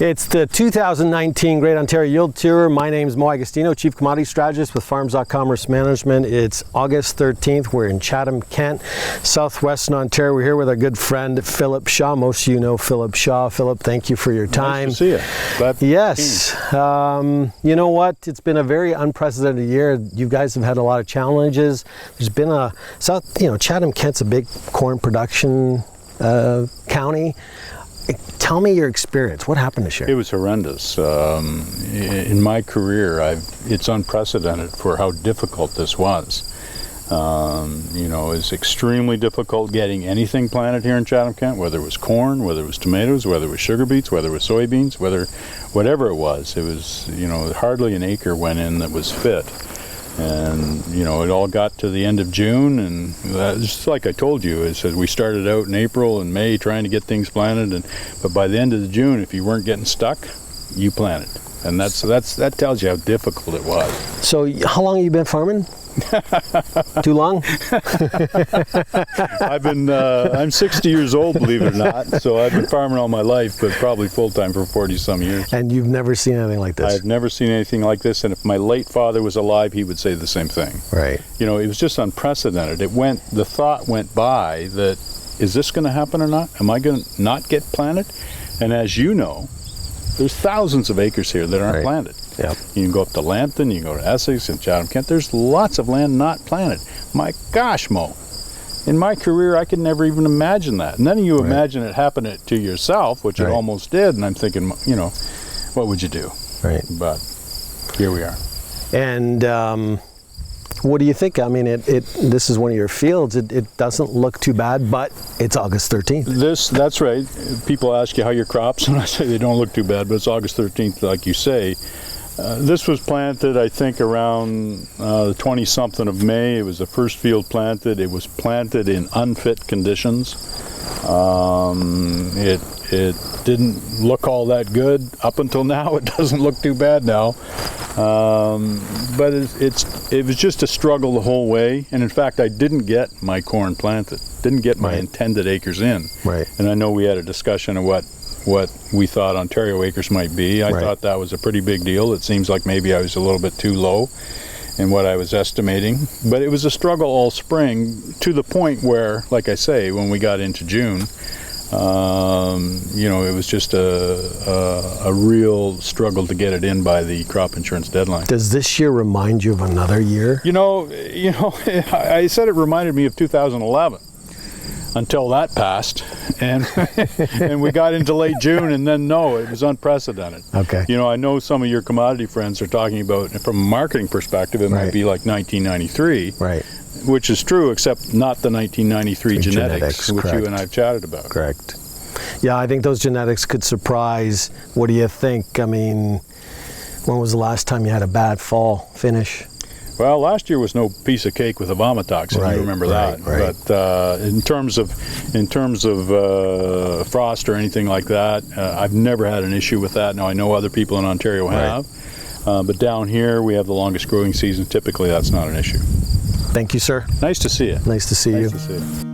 It's the 2019 Great Ontario Yield Tour. My name is Moe Agostino, Chief Commodity Strategist with Farms.Commerce Management. It's August 13th. We're in Chatham-Kent, southwestern Ontario. We're here with our good friend, Philip Shaw. Most of you know Philip Shaw. Philip, thank you for your time. Nice to see you. Glad yes. You know what? It's been a very unprecedented year. You guys have had a lot of challenges. There's been Chatham-Kent's a big corn production county. Tell me your experience. What happened this year? It was horrendous. In my career, it's unprecedented for how difficult this was. It's extremely difficult getting anything planted here in Chatham-Kent, whether it was corn, whether it was tomatoes, whether it was sugar beets, whether it was soybeans, whatever it was. It was, hardly an acre went in that was fit. And it all got to the end of June, and just like I told you, is that we started out in April and May trying to get things planted, but by the end of June, if you weren't getting stuck, you planted, and that tells you how difficult it was. So how long have you been farming? Too long? I'm 60 years old, believe it or not, so I've been farming all my life, but probably full-time for 40-some years. And you've never seen anything like this? I've never seen anything like this, and if my late father was alive, he would say the same thing. Right. It was just unprecedented. The thought went by that, is this going to happen or not? Am I going to not get planted? And as you know, there's thousands of acres here that aren't planted. Yep. You can go up to Lambton, you can go to Essex and Chatham-Kent. There's lots of land not planted. My gosh, Mo, in my career, I could never even imagine that. And then you imagine it happening to yourself, which it almost did, and I'm thinking, what would you do? Right. But here we are. And what do you think? I mean, this is one of your fields. It doesn't look too bad, but it's August 13th. That's right. People ask you how your crops, and I say they don't look too bad, but it's August 13th, like you say. This was planted, I think, around the 20-something of May. It was the first field planted. It was planted in unfit conditions. It didn't look all that good up until now. It doesn't look too bad now. But it was just a struggle the whole way. And in fact, I didn't get my corn planted. Didn't get my intended acres in. Right. And I know we had a discussion of what we thought Ontario acres might be. I thought that was a pretty big deal. It seems like maybe I was a little bit too low in what I was estimating. But it was a struggle all spring, to the point where, like I say, when we got into June, it was just a real struggle to get it in by the crop insurance deadline. Does this year remind you of another year? I said it reminded me of 2011 until that passed, and and we got into late June, and then it was unprecedented. Okay. I know some of your commodity friends are talking about, from a marketing perspective, it might be like 1993. Right. Which is true, except not the 1993 genetics, which correct. you and I have chatted about. Correct. Yeah, I think those genetics could surprise. What do you think? I mean, when was the last time you had a bad fall finish? Well, last year was no piece of cake with the vomitoxin. You remember that. Right. But in terms of frost or anything like that, I've never had an issue with that. Now, I know other people in Ontario have. But down here, we have the longest growing season. Typically, that's not an issue. Thank you, sir. Nice to see you. Nice to see you. Nice to see you.